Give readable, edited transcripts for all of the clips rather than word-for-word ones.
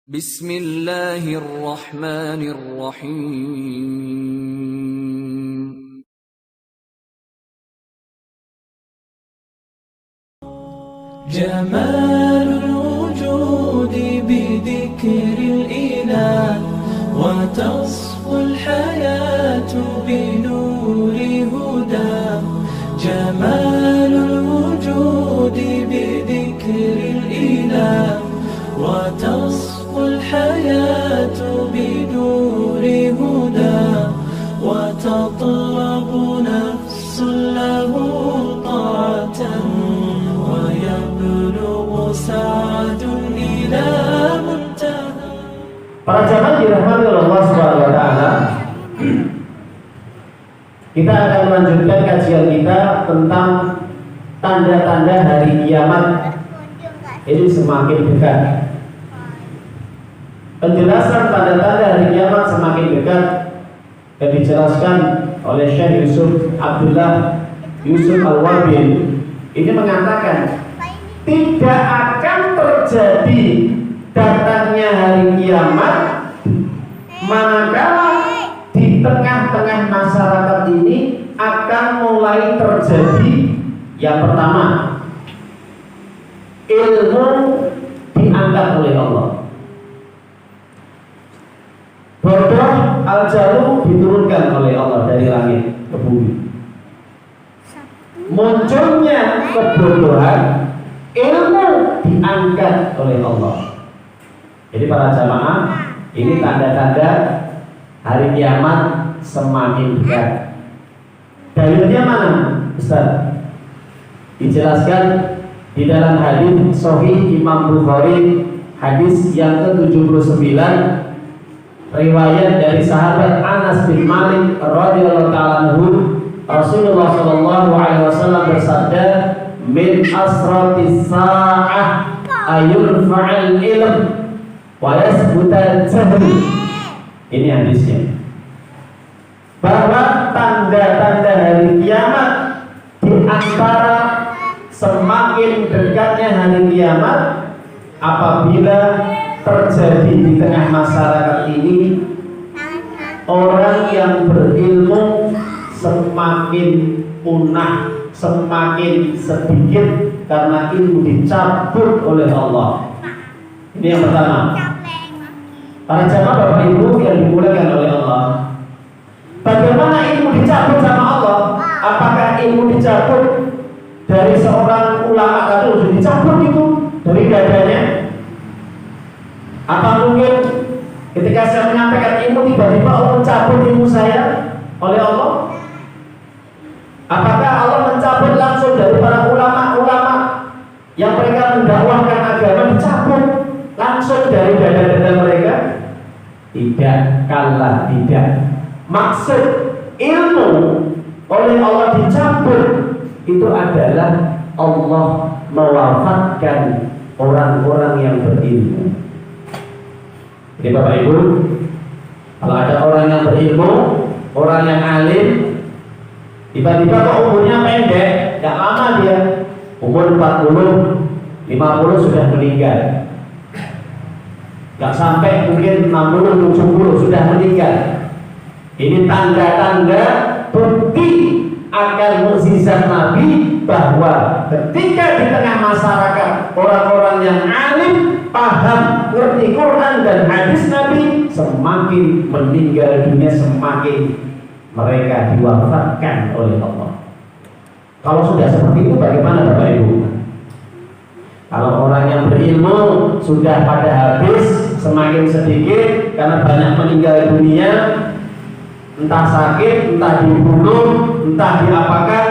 Bismillahirrahmanirrahim. جمال الوجود بذكر الإله وتصفو الحياة بنور هدى جمال الوجود بذكر الإله وتصفو الحياة بنور هدى وتطلب نفس له طاعة ويبلغ سعد إلى منتهى. Para jamaah dirahmati oleh Allah Subhanahu wa taala. Kita akan melanjutkan kajian kita tentang tanda-tanda hari kiamat ini semakin dekat. Penjelasan tanda-tanda hari kiamat semakin dekat yang dijelaskan oleh Syekh Yusuf Abdullah Yusuf Al-Wabil ini mengatakan tidak akan terjadi datangnya hari kiamat manakala di tengah-tengah masyarakat ini akan mulai terjadi yang pertama, ilmu diangkat oleh Allah. Bodoh al-jalu diturunkan oleh Allah dari langit ke bumi. Munculnya kebodohan, ilmu diangkat oleh Allah. Jadi para jamaah, ini tanda-tanda hari kiamat semakin dekat. Dalilnya mana, Ustaz? Dijelaskan di dalam hadis Sahih Imam Bukhari, hadis yang ke-79, riwayat dari sahabat Anas bin Malik radhiyallahu ta'ala anhu. Rasulullah sallallahu alaihi wasallam bersabda, min asratis sa'ah ayurfa'al ilm wa yasbutal jahl. Ini hadisnya, bahwa tanda-tanda hari kiamat di antara semakin dekatnya hari kiamat apabila terjadi di tengah masyarakat ini orang yang berilmu semakin punah, semakin sedikit karena ilmu dicabut oleh Allah. Ini yang pertama. Para jamaah Bapak Ibu yang dimuliakan oleh Allah, bagaimana ilmu dicabut sama Allah? Apakah ilmu dicabut dari seorang ulama atau dicabut itu dari dadanya? Apa mungkin ketika saya menyampaikan ilmu tiba-tiba Allah mencabut ilmu saya oleh Allah? Apakah Allah mencabut langsung dari para ulama-ulama yang mereka mendakwahkan agama, dicabut langsung dari dada-dada mereka? Tidak, kalah tidak. Maksud ilmu oleh Allah dicabut itu adalah Allah mewafatkan orang-orang yang berilmu. Jadi Bapak Ibu, kalau ada orang yang berilmu, orang yang alim, tiba-tiba kok umurnya pendek, gak lama dia, umur 40, 50 sudah meninggal, gak sampai mungkin 60, 70 sudah meninggal. Ini tanda-tanda bukti akan mukjizat Nabi bahwa ketika di tengah masyarakat orang-orang yang alim, paham, ngerti Quran dan hadis Nabi, semakin meninggal dunia, semakin mereka diwafatkan oleh Allah. Kalau sudah seperti itu bagaimana Bapak Ibu? Kalau orang yang berilmu sudah pada habis, semakin sedikit karena banyak meninggal dunia, entah sakit, entah dibunuh, entah diapakan,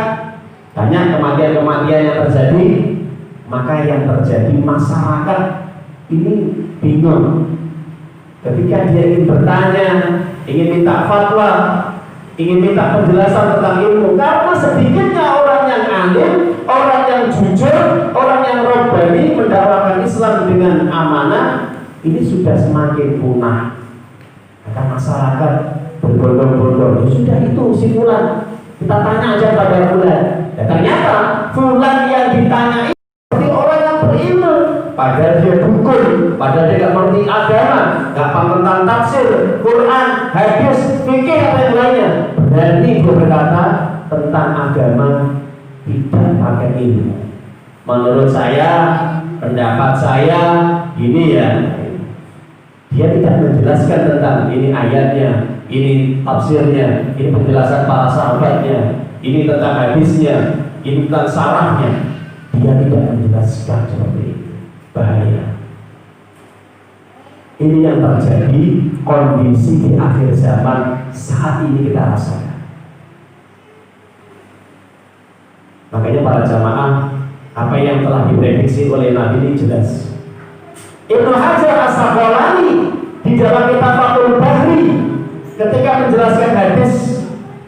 banyak kematian-kematian yang terjadi, maka yang terjadi masyarakat ini bingung. Ketika dia ingin bertanya, ingin minta fatwa, ingin minta penjelasan tentang ilmu, karena sedikitnya orang yang alim, orang yang jujur, orang yang robbani mendakwakan Islam dengan amanah, ini sudah semakin punah. Maka masyarakat berbondong-bondong, sudah itu si fulan, kita tanya aja pada fulan. Ya, ternyata fulan yang ditanya seperti orang yang berilmu, padahal dia dukun, padahal dia tidak mengerti agama, berkata tentang agama tidak pakai ilmu. Menurut saya, pendapat saya, ini ya, dia tidak menjelaskan tentang ini ayatnya, ini tafsirnya, ini penjelasan para sahabatnya, ini tentang hadisnya, ini tentang sarahnya. Dia tidak menjelaskan seperti itu. Bahaya. Ini yang terjadi kondisi di akhir zaman saat ini kita rasakan. Makanya para jamaah, apa yang telah diprediksi oleh Nabi ini jelas. Ibnu Hajar As-Asqalani di dalam kitab Fathul Bari ketika menjelaskan hadis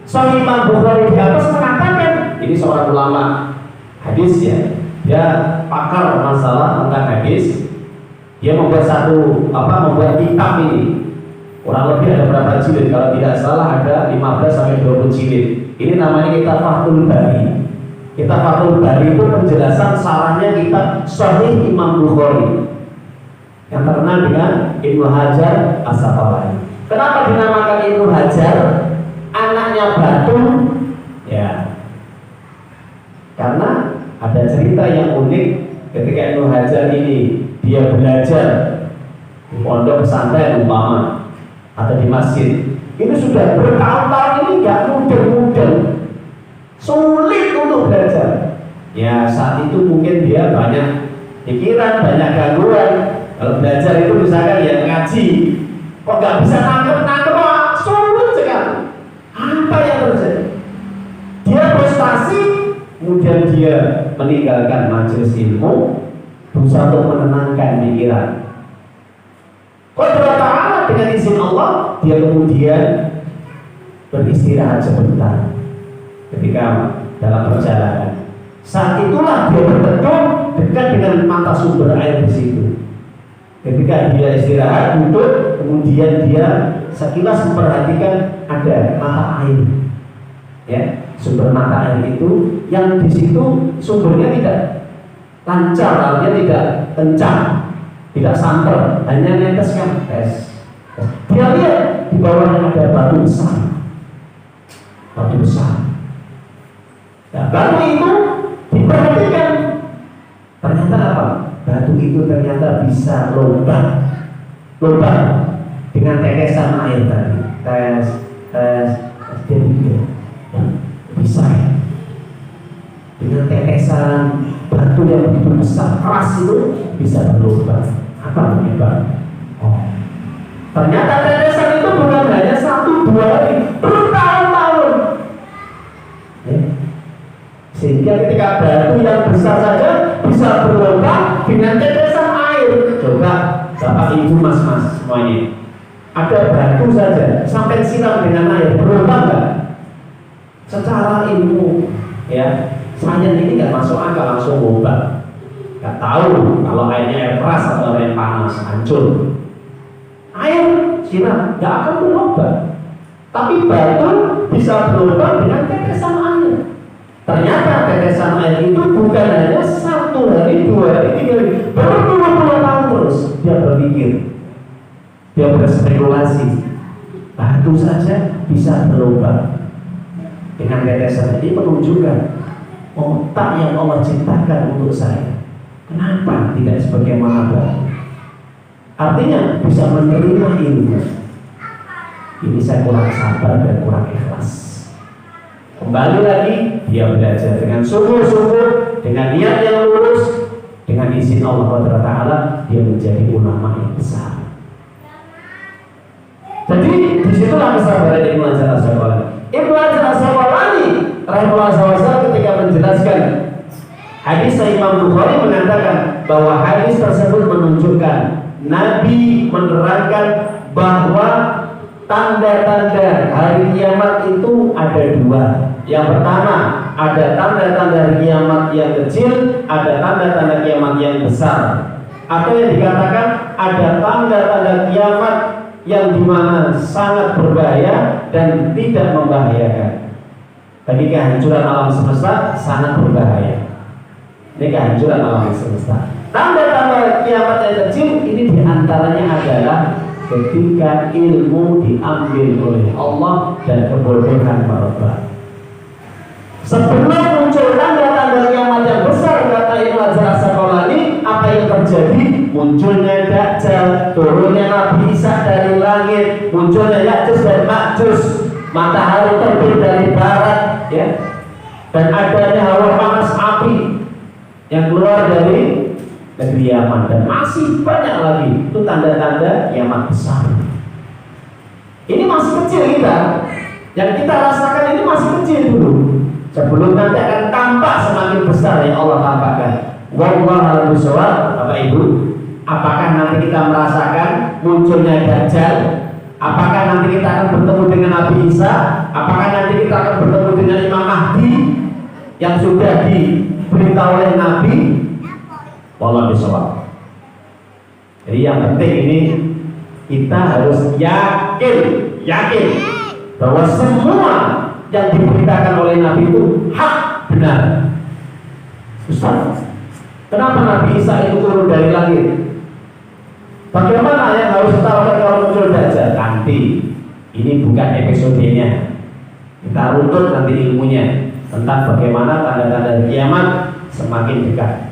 Sahih Imam Bukhari di atas mengatakan, ini seorang ulama hadis ya, dia pakar masalah tentang hadis. Dia membuat membuat kitab ini. Kurang lebih ada berapa jilid? Kalau tidak salah ada 15 sampai 20 jilid. Ini namanya kitab Fathul Bari. Kitab Fathul Bari itu penjelasan sarahnya kitab Sahih Imam Bukhari yang terkenal dengan Ibnu Hajar As-Asqalani. Kenapa dinamakan Ibnu Hajar? Anaknya Batu, ya. Karena ada cerita yang unik ketika Ibnu Hajar ini dia belajar di pondok pesantren umpama atau di masjid. Ini sudah bertahun-tahun ini nggak mudah-mudah, sulit untuk belajar. Ya saat itu mungkin dia banyak pikiran, banyak gangguan. Kalau belajar itu misalkan ya ngaji, kok nggak bisa nangkep, sulit sekali. Apa yang terjadi? Dia frustasi, kemudian dia meninggalkan majelis ilmu, berusaha untuk menenangkan pikiran. Qadra ta'ala dengan izin Allah, dia kemudian beristirahat sebentar ketika dalam perjalanan. Saat itulah dia berteduh dekat dengan mata sumber air di situ. Ketika dia istirahat duduk, kemudian dia sekilas memperhatikan ada mata air, ya, sumber mata air itu yang di situ sumbernya tidak lancar, artinya tidak kencang, tidak santer, hanya neteskan tes. Dia lihat di bawahnya ada batu besar, batu besar. Nah, batu itu diperhatikan, ternyata apa? Batu itu ternyata bisa lubang dengan tetesan air tadi. Tes, dia pikir bisa ya? Dengan tetesan batu yang begitu besar, keras itu bisa berlubang. Apa penyebab? Oh, ternyata tetesan itu bukan hanya 1-2 hari, bertahun-tahun. Sehingga ketika batu yang besar saja bisa berlubang dengan tetesan air. Coba Bapak Ibu Mas semuanya, ada batu saja sampai siram dengan air, berlubang nggak? Secara ilmu ya, sains ini nggak masuk akal langsung lubang. Nggak tahu kalau airnya air keras atau air panas hancur. Air siram nggak akan berlubang, tapi batu bisa berlubang dengan tetesan air. Ternyata tetesan air itu bukan hanya 1 hari, 2 hari, 3 hari, berpuluh-puluh tahun terus. Dia berpikir, dia berspekulasi, batu saja bisa berlubang dengan tetesan. Ini menunjukkan otak yang Allah ciptakan untuk saya. Kenapa tidak sebagaimana batu? Artinya bisa menerima ilmu. Ini saya kurang sabar dan kurang ikhlas. Kembali lagi, dia belajar dengan sungguh-sungguh, dengan niat yang lurus, dengan izin Allah Taala, dia menjadi ulama yang besar. Jadi disitulah kesabaran Ibnu Hajar As-Asqalani. Ibnu Hajar As-Asqalani rahimahullah ketika menjelaskan hadis Imam Bukhari mengatakan bahwa hadis tersebut menunjukkan Nabi menerangkan bahwa tanda-tanda hari kiamat itu ada 2. Yang pertama, ada tanda-tanda hari kiamat yang kecil, ada tanda-tanda kiamat yang besar. Atau yang dikatakan ada tanda-tanda kiamat yang dimana sangat berbahaya dan tidak membahayakan. Bagi kehancuran alam semesta sangat berbahaya. Ini kehancuran alam semesta. Tanda-tanda kiamat yang kecil ini diantaranya adalah ketika ilmu diambil oleh Allah dan kebodohan merubah. Sebelum muncul tanda-tanda kiamat yang besar, kata Ibnu Hajar Asqalani, apa yang terjadi? Munculnya Dajjal, turunnya Nabi Isa dari langit, munculnya Ya'juj dan Ma'juj, matahari terbit dari barat, ya, dan adanya hawa panas api yang keluar dari negeri Yaman, dan masih banyak lagi. Itu tanda-tanda kiamat besar. Ini masih kecil kita, yang kita rasakan ini masih kecil dulu. Sebelum nanti akan tampak semakin besar yang Allah tampakkan. Wallahu a'lam bishawab. Bapak Ibu, apakah nanti kita merasakan munculnya Dajjal? Apakah nanti kita akan bertemu dengan Nabi Isa? Apakah nanti kita akan bertemu dengan Imam Mahdi yang sudah diberitahu oleh Nabi? Wallahu bishawab. Jadi yang penting ini kita harus yakin bahwa semua yang diberitakan oleh Nabi itu hak, benar. Ustaz, kenapa Nabi Isa itu turun dari langit? Bagaimana yang harus kita lakukan kalau muncul Dajjal? Nanti, ini bukan episodenya. Kita runtut nanti ilmunya tentang bagaimana tanda-tanda kiamat semakin dekat.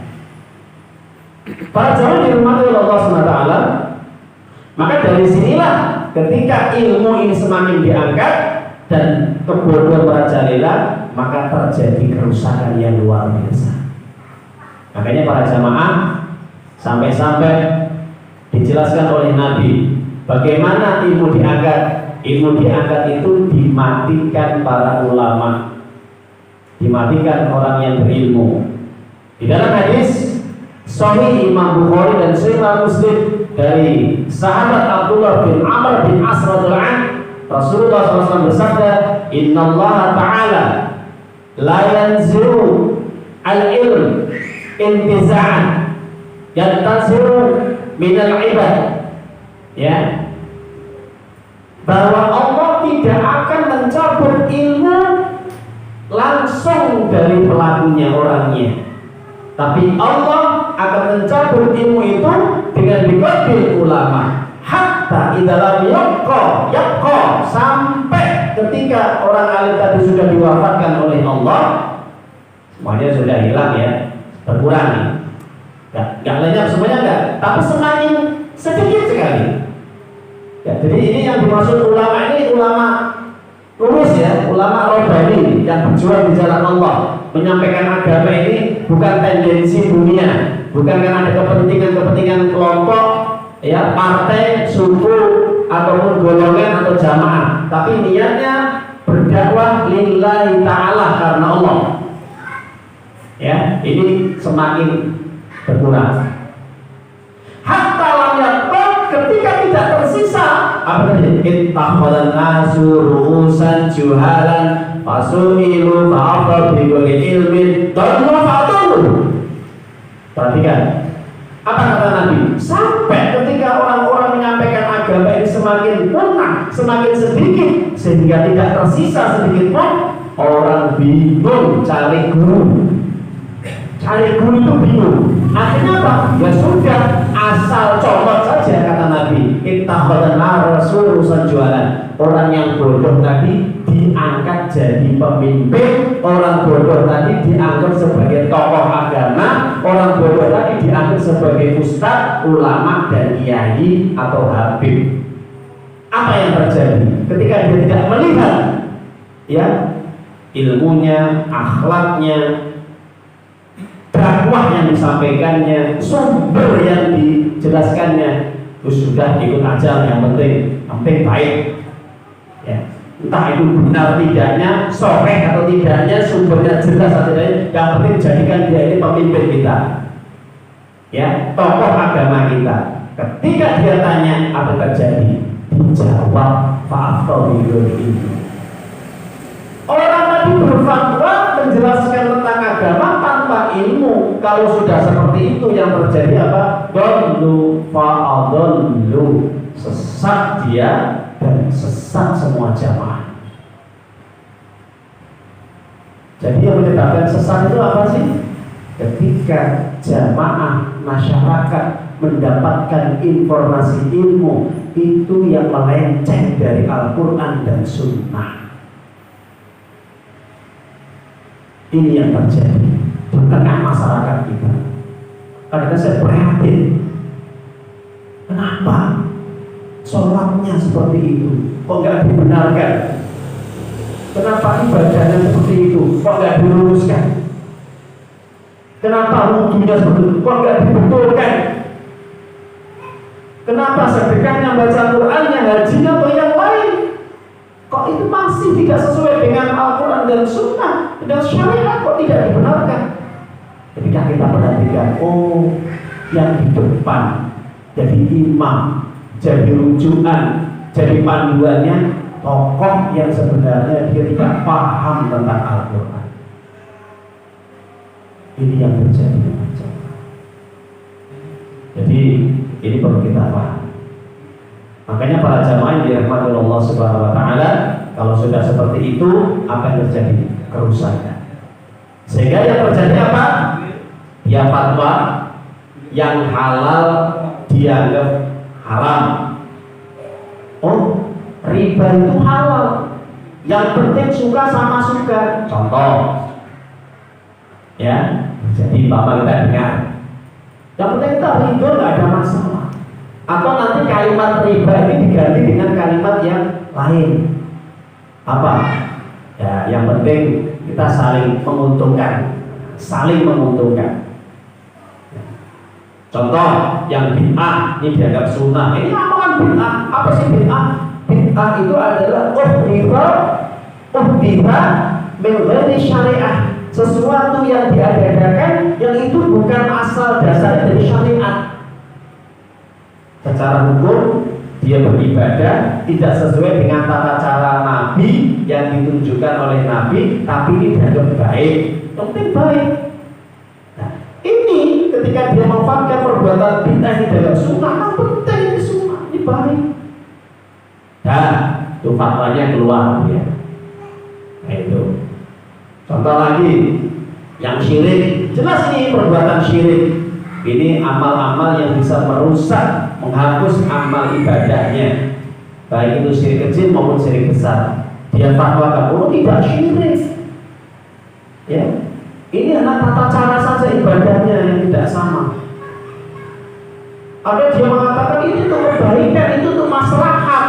Para jamaah dirahmati oleh Allah SWT, maka dari sinilah ketika ilmu ini semakin diangkat dan kebodohan merajalela, maka terjadi kerusakan yang luar biasa. Makanya para jamaah sampai-sampai dijelaskan oleh Nabi bagaimana ilmu diangkat. Ilmu diangkat itu dimatikan para ulama, dimatikan orang yang berilmu. Di dalam hadis Sahih Imam Bukhari dan Sahih Imam Muslim dari sahabat Abdullah bin Amr bin As radhiyallahu anhu, Rasulullah SAW bersabda, Inna Allah Ta'ala la yanziru al-ilm intiza'an yantaziru minal ibad, ya, bahwa Allah tidak akan mencabut ilmu langsung dari pelakunya, orangnya, tapi Allah akan mencabut ilmu itu dengan diqadil ulama hatta idalam yakko, sampai ketika orang alim tadi sudah diwafatkan oleh Allah, semuanya sudah hilang, ya, berkurang. Gak lenyap semuanya, enggak, tapi semakin sedikit sekali. Ya, jadi ini yang dimaksud ulama ini ulama lurus, ya, ulama robbani yang berjuang di jalan Allah, menyampaikan agama ini bukan tendensi dunia, bukan karena ada kepentingan kelompok, ya, partai, suku ataupun golongan atau jamaah, tapi niatnya berdakwah lillahi ta'ala, karena Allah. Ya, ini semakin berkurang. Hatta lam yakun, ketika tidak tersisa apa tadi? Ittakhadhan nasu ru'usan juhalan fasu'ilu fa'afdal bighairi ilmin dallu fa'adallu. Perhatikan apa kata Nabi, sampai ketika orang-orang menyampaikan agama ini semakin punah, semakin sedikit, sehingga tidak tersisa sedikit pun. Orang bingung cari guru. Cari guru itu bingung. Akhirnya apa? Ya sudah, asal comot saja, kata Nabi. Ittakhadhan rasul urusan jualan. Orang yang bodoh tadi diangkat jadi pemimpin, orang bodoh tadi dianggap sebagai tokoh agama, orang bodoh tadi dianggap sebagai ustadz, ulama dan kiai atau habib. Apa yang terjadi ketika dia tidak melihat, ya, ilmunya, akhlaknya, dakwah yang disampaikannya, sumber yang dijelaskannya, terus sudah ikut aja, yang penting baik, ya, entah itu benar tidaknya, sahih atau tidaknya, sumbernya jelas atau tidaknya, yang penting jadikan dia ini pemimpin kita, ya, tokoh agama kita. Ketika dia tanya apa terjadi, dijawab fa'afdal bighairi ilmin. Orang tadi berfatwa menjelaskan tentang agama tanpa ilmu. Kalau sudah seperti itu, yang terjadi apa? Dallu fa'adallu, sesat dia dan sesat semua jamaah. Jadi yang menyebabkan sesat itu apa sih? Ketika jamaah masyarakat mendapatkan informasi ilmu itu yang melenceng dari Al-Quran dan Sunnah. Ini yang terjadi di tengah masyarakat kita. Kadang-kadang saya prihatin, kenapa sholatnya seperti itu kok nggak dibenarkan? Kenapa ibadahnya seperti itu kok nggak diluruskan? Kenapa wudhunya seperti itu kok nggak dibetulkan? Kenapa sedekahnya, baca Qurannya, hajinya atau yang lain kok itu masih tidak sesuai dengan Al-Quran dan Sunnah dan syariat, kok tidak dibenarkan? Ketika kita perhatikan, oh yang di depan jadi imam, jadi rujukan, jadi panduannya tokoh yang sebenarnya dia tidak paham tentang Al-Quran. Ini yang terjadi. Jadi ini perlu kita paham. Makanya para jamaah yang dirahmati Allah Subhanahu wa taala, kalau sudah seperti itu akan terjadi kerusakan. Sehingga yang terjadi apa? Ya fatwa yang halal dianggap haram. Oh, riba itu halal. Yang penting suka sama suka. Contoh, ya, jadi bapak kita dengar. Yang penting kita riba nggak ada masalah. Atau nanti kalimat riba ini diganti dengan kalimat yang lain. Apa? Ya, yang penting kita saling menguntungkan, saling menguntungkan. Contoh, yang bid'ah ini dianggap sunnah. Ini apa kan bid'ah? Apa sih bid'ah? Bid'ah itu adalah uhditha min ghairi syariah. Sesuatu yang diadakan yang itu bukan asal dasar dari syariat. Secara hukum dia beribadah tidak sesuai dengan tata cara Nabi yang ditunjukkan oleh Nabi, tapi ini dianggap baik, penting baik. Nah, ini ketika dia memanfaatkan perbuatan bid'ah ini dalam sunnah, penting ini sunnah, ini baik. Nah, itu fatwanya keluar ya. Nah itu. Contoh lagi, yang syirik, jelas ini perbuatan syirik. Ini amal-amal yang bisa merusak, menghapus amal ibadahnya, baik itu syirik kecil maupun syirik besar. Dia fatwakan, oh tidak syirik. Ya, ini adalah tata cara saja ibadahnya yang tidak sama. Ada dia mengatakan ini untuk kebaikan, itu untuk maslahat.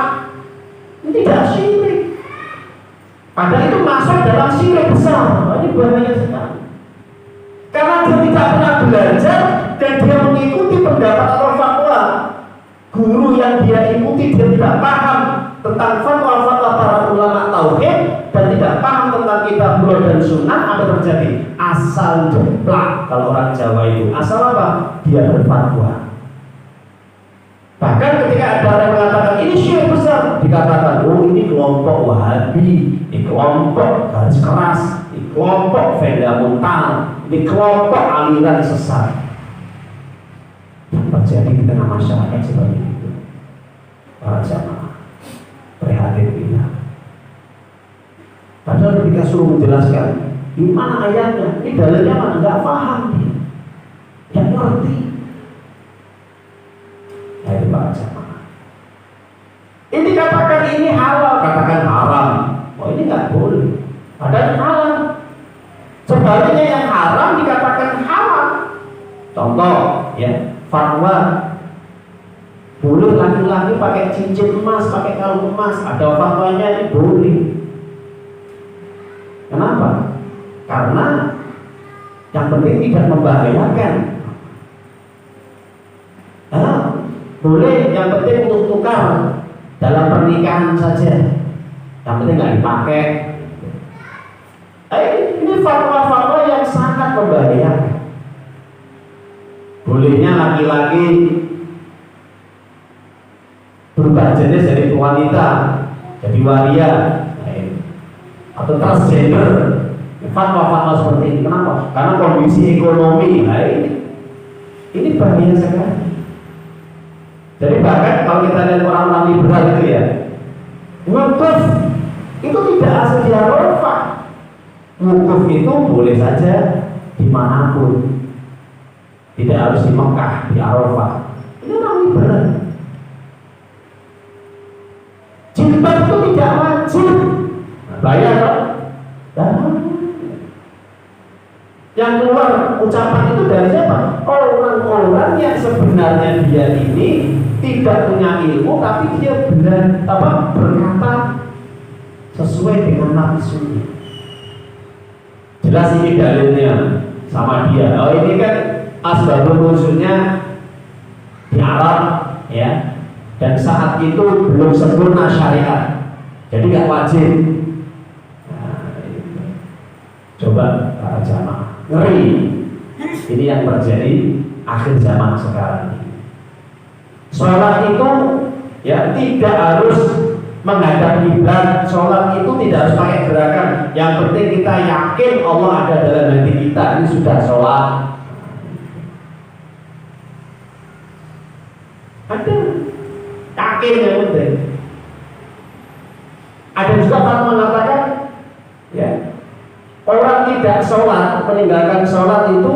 Ini tidak syirik. Padahal itu masuk dalam syirik besar. Ini bahaya sekali. Karena dia tidak pernah belajar dan dia mengikuti pendapat atau fatwa guru yang dia ikuti, dia tidak paham tentang fatwa-fatwa para ulama tauhid dan tidak paham tentang kitab dan sunnah. Apa terjadi? Asal jeplak. Kalau orang Jawa itu asal apa? Dia berfatwa. Bahkan ketika ada orang mengatakan ini syirik besar, dikatakan oh ini kelompok Wahabi, ini kelompok garis keras, ini kelompok fundamental, ini kelompok aliran sesat. Terjadi di tengah masyarakat seperti itu. Para jamaah prihatin kita. Padahal ketika suruh menjelaskan di mana ayatnya, ini dalilnya mana, nggak paham dia, nggak ngerti. Nah itu para jamaah. Ini katakan ini halal, katakan haram. Oh ini nggak boleh. Padahal halal. Sebaliknya yang haram dikatakan halal. Contoh, ya. Fatwa boleh laki-laki pakai cincin emas, pakai kalung emas, ada fatwanya ini boleh. Kenapa? Karena yang penting tidak membahayakan. Boleh, yang penting untuk tukar dalam pernikahan saja. Yang penting nggak dipakai. Ini fatwa-fatwa yang sangat membahayakan. Bolehnya laki-laki berubah jenis dari wanita jadi waria atau transgender. Fatwa-fatwa seperti ini. Kenapa? Karena kondisi ekonomi. Nah ini bahaya sekali. Jadi bahkan kalau kita lihat orang-orang liberal itu ya, wukuf itu tidak asal di Arafah. Wukuf itu boleh saja dimanapun. Tidak harus di Mekah, di Arafah. Ini orang liberal. Jilbab itu tidak wajib. Bayar dong. Yang keluar ucapan itu dari siapa? Orang-orang yang sebenarnya dia ini tidak punya ilmu, tapi dia berkata sesuai dengan nafsunya. Jelas ini dalilnya sama dia. Oh ini kan asbabun nuzulnya di Arab, ya. Dan saat itu belum sempurna syariat, jadi nggak wajib. Nah, coba para jamaah ngeri. Ini yang terjadi akhir zaman sekarang ini. Sholat itu ya tidak harus menghadap kiblat. Sholat itu tidak harus pakai gerakan. Yang penting kita yakin Allah ada dalam hati kita. Ini sudah sholat. Ada yakin yang penting. Ada juga orang mengatakan, ya, orang tidak sholat, meninggalkan sholat itu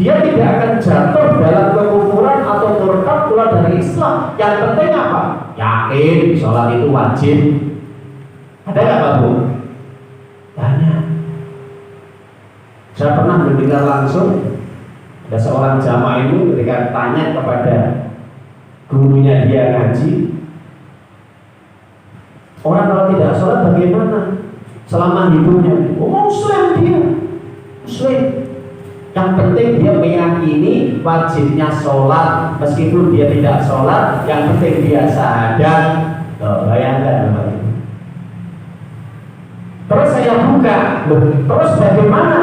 dia tidak akan jatuh dalam kekufuran atau murtad keluar dari Islam. Yang penting apa? Yakin sholat itu wajib. Ada nggak Pak Bu? Banyak. Saya pernah mendengar langsung ada seorang jamaah itu ketika tanya kepada gurunya dia ngaji, orang kalau tidak sholat bagaimana selama hidupnya? Oh, Muslim dia, Muslim. Yang penting dia meyakini wajibnya sholat, meskipun dia tidak sholat, yang penting dia syahadat. Bayangkan Bapak Ibu. Terus saya buka, terus bagaimana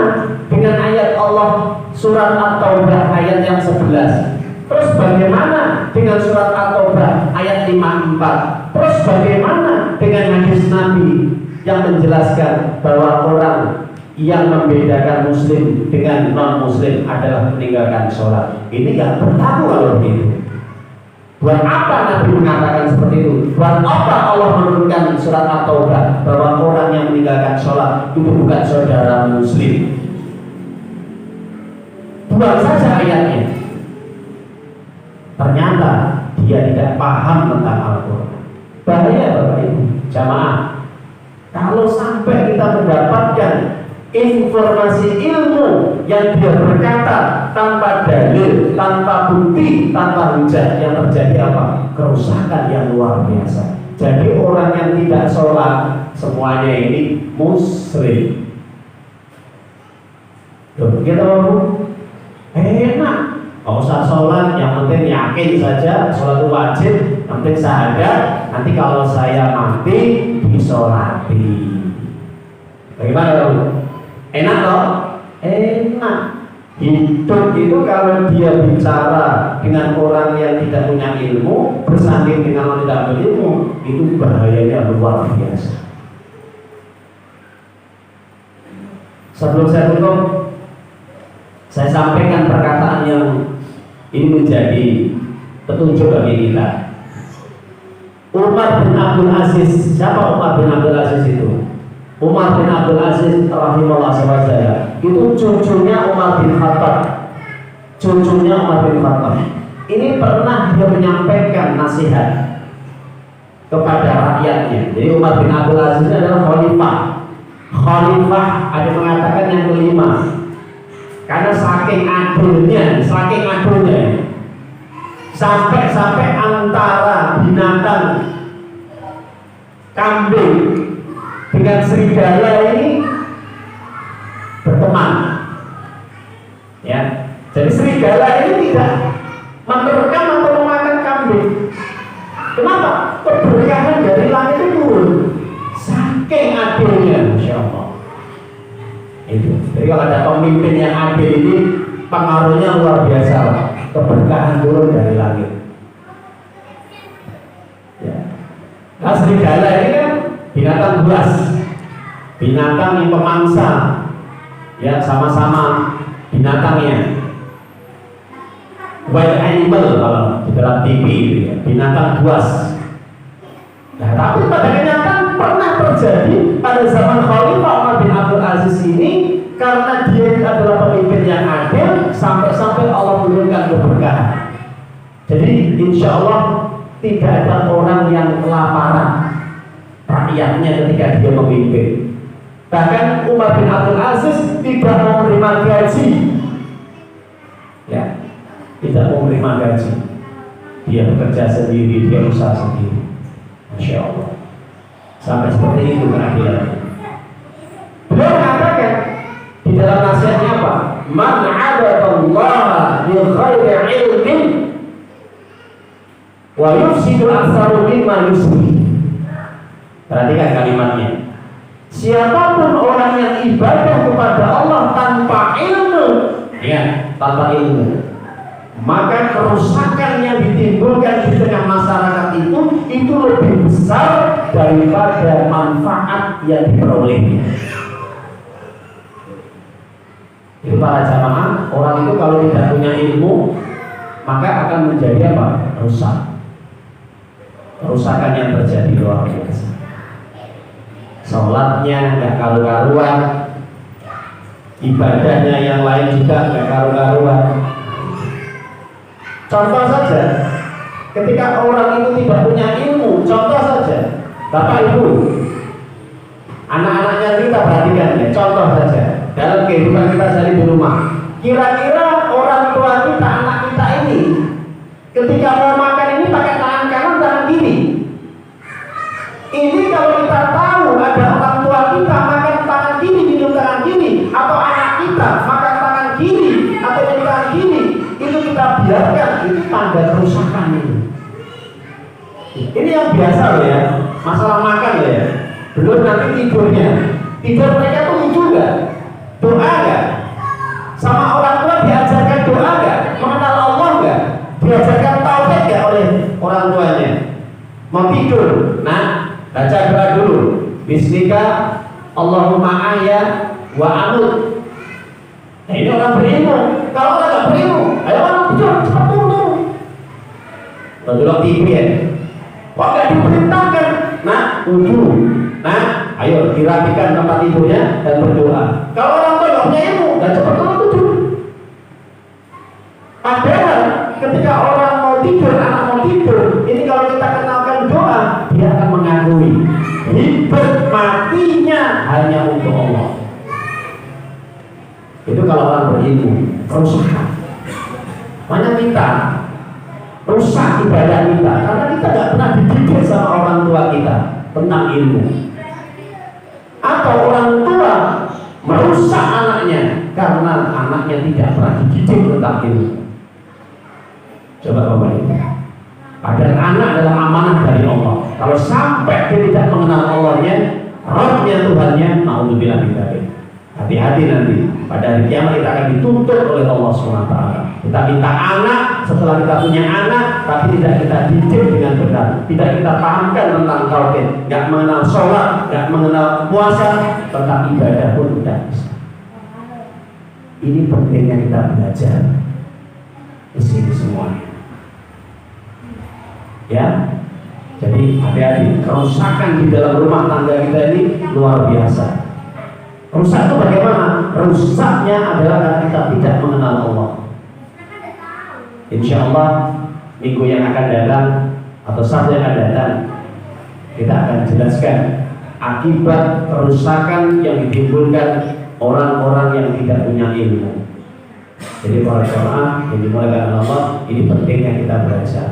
dengan ayat Allah surat At-Taubah ayat yang 11? Terus bagaimana dengan surat At-Taubah ayat 54? Terus bagaimana dengan hadis Nabi yang menjelaskan bahwa orang yang membedakan muslim dengan non-muslim adalah meninggalkan sholat? Ini nggak berlaku kalau begitu. Buat apa Nabi mengatakan seperti itu? Buat apa Allah menurunkan surat At-Taubah bahwa orang yang meninggalkan sholat itu bukan saudara muslim? Buang saja ayatnya. Ternyata dia tidak paham tentang Al-Quran. Bahaya Bapak Ibu jamaah. Kalau sampai kita mendapatkan informasi ilmu yang dia berkata tanpa dalil, tanpa bukti, tanpa hujah, yang terjadi apa? Kerusakan yang luar biasa. Jadi orang yang tidak sholat semuanya ini muslim. Begitu Bu? Enak. Gak usah sholat, yang penting yakin saja sholat itu wajib, yang penting syahadat. Nanti kalau saya mati disolati. Bagaimana Bu? Enak toh? Enak. Hidup itu kalau dia bicara dengan orang yang tidak punya ilmu, bersanding dengan orang tidak berilmu, itu bahayanya luar biasa. Sebelum saya tutup, saya sampaikan perkataan yang ini menjadi petunjuk bagi kita. Umar bin Abdul Aziz. Siapa Umar bin Abdul Aziz itu? Umar bin Abdul Aziz rahimahullah swt. Itu cucunya Umar bin Khattab. Cucunya Umar bin Khattab. Ini pernah dia menyampaikan nasihat kepada rakyatnya. Jadi Umar bin Abdul Aziz adalah khalifah. Khalifah ada mengatakan yang kelima. Karena saking adilnya, sampai antara binatang kambing dengan serigala ini berteman, ya. Jadi serigala ini tidak menerkam atau memakan kambing. Kenapa? Keberkahan dari langit itu turun. Saking adilnya, Masya Allah. Itu. Jadi kalau ada pemimpin yang adil ini pengaruhnya luar biasa, keberkahan turun dari langit. Ya. Nah, serigala ini kan binatang buas, binatang yang pemangsa, ya sama-sama binatangnya. Wild animal kalau di dalam TV itu ya, binatang buas. Nah, tapi pada kenyataan pernah terjadi pada zaman Khalifah Umar bin Abdul Aziz ini, karena dia adalah pemimpin yang adil, sampai-sampai Allah menurunkan keberkahan. Jadi insya Allah tidak ada orang yang kelaparan rakyatnya ketika dia memimpin. Bahkan Umar bin Abdul Aziz tidak mau menerima gaji, ya, tidak mau menerima gaji. Dia bekerja sendiri, dia usaha sendiri. Masya Allah. Sampai seperti itu keadilannya. Beliau mengatakan di dalam nasihatnya apa? Man 'abadallaha bi ghairi ilmin wa yufsidu aktsaru mimma yusbih. Perhatikan kalimatnya. Siapapun orang yang ibadah kepada Allah tanpa ilmu, ya, tanpa ilmu, maka kerusakan yang ditimbulkan di tengah masyarakat itu lebih besar daripada manfaat yang diperolehnya. Jadi para jamaah, orang itu kalau tidak punya ilmu, maka akan menjadi apa? Rusak. Kerusakan yang terjadi luar biasa. Sholatnya nggak karu-karuan, ibadahnya yang lain juga nggak karu-karuan. Contoh saja, ketika orang itu tidak punya ilmu, contoh saja, Bapak Ibu, anak-anaknya kita perhatikan ya, contoh saja dalam kehidupan kita sehari di rumah. Kira-kira orang tua kita, anak kita ini, ketika mau makan ini pakai tangan kanan, tangan kiri. Ini kalau kita tahu ada orang tua kita makan tangan kiri, minum tangan kiri, atau anak kita makan tangan kiri atau minum tangan kiri, itu kita biarkan, itu tanda kerusakan ini. Ini yang biasa loh ya, masalah makan loh ya. Belum nanti tidurnya, tidur mereka tuh lucu nggak? Doa nggak? Sama orang tua diajarkan doa nggak? Mengenal Allah nggak? Diajarkan tauhid nggak oleh orang tuanya? Mau tidur, nah baca doa dulu. Bismika Allahumma ahya wa amut. Nah, ini orang berilmu. Kalau orang nggak berilmu, ayo orang tidur cepat dulu. Lalu TV ya. Kok nggak diperintahkan? Nah, wudu. Nah, ayo dirapikan tempat tidurnya dan berdoa. Kalau orang tua nggak punya ilmu, nggak cepat dulu tidur. Padahal ketika orang mau tidur, anak mau tidur, ini kalau kita kenalkan doa, dia akan mengakui hidup matinya hanya untuk Allah. Itu kalau orang berilmu, rusak. Banyak kita rusak ibadah kita karena kita nggak pernah dididik sama orang tua kita tentang ilmu. Atau orang tua merusak anaknya karena anaknya tidak pernah dididik tentang ilmu. Coba Bapak Ibu. Padahal anak adalah amanah dari Allah. Kalau sampai dia tidak mengenal Allahnya, Rabbnya, Tuhannya, naudzubillah min dzalik. Hati-hati nanti pada hari kiamat kita akan dituntut oleh Allah SWT. Kita minta anak, setelah kita punya anak, tapi tidak kita didik dengan benar, tidak kita pahamkan tentang tauhid, nggak mengenal sholat, nggak mengenal puasa, tentang ibadah pun tidak bisa. Ini pentingnya kita belajar di sini semuanya. Ya, jadi hati-hati, kerusakan di dalam rumah tangga kita ini luar biasa. Rusak itu bagaimana? Rusaknya adalah karena kita tidak mengenal Allah. Insya Allah minggu yang akan datang atau Sabtu yang akan datang, kita akan jelaskan akibat kerusakan yang ditimbulkan orang-orang yang tidak punya ilmu. Jadi para jemaah yang dimuliakan Allah, ini pentingnya kita belajar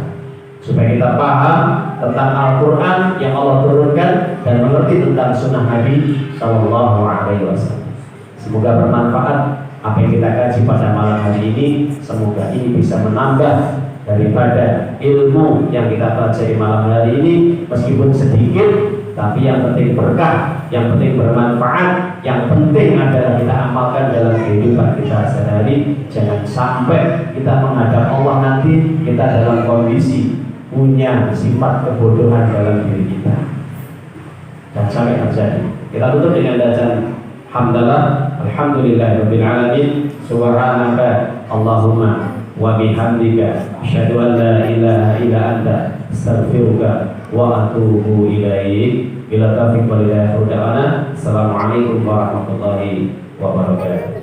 supaya kita paham tentang Al-Quran yang Allah turunkan dan mengerti tentang Sunnah Nabi Sallallahu Alaihi Wasallam. Semoga bermanfaat apa yang kita kaji pada malam hari ini. Semoga ini bisa menambah daripada ilmu yang kita pelajari malam hari ini, meskipun sedikit, tapi yang penting berkah, yang penting bermanfaat, yang penting adalah kita amalkan dalam kehidupan kita sehari. Jangan sampai kita menghadap Allah nanti kita dalam kondisi punya sifat kebodohan dalam diri kita. Jangan sampai terjadi. Kita tutup dengan bacaan hamdalah, alhamdulillahirabbil alamin, subhanaka Allahumma wa bihamdika asyhadu an la ilaha illa anta astaghfiruka wa atubu ilaik. Bila taufiq wal hidayah. Assalamualaikum warahmatullahi wabarakatuh.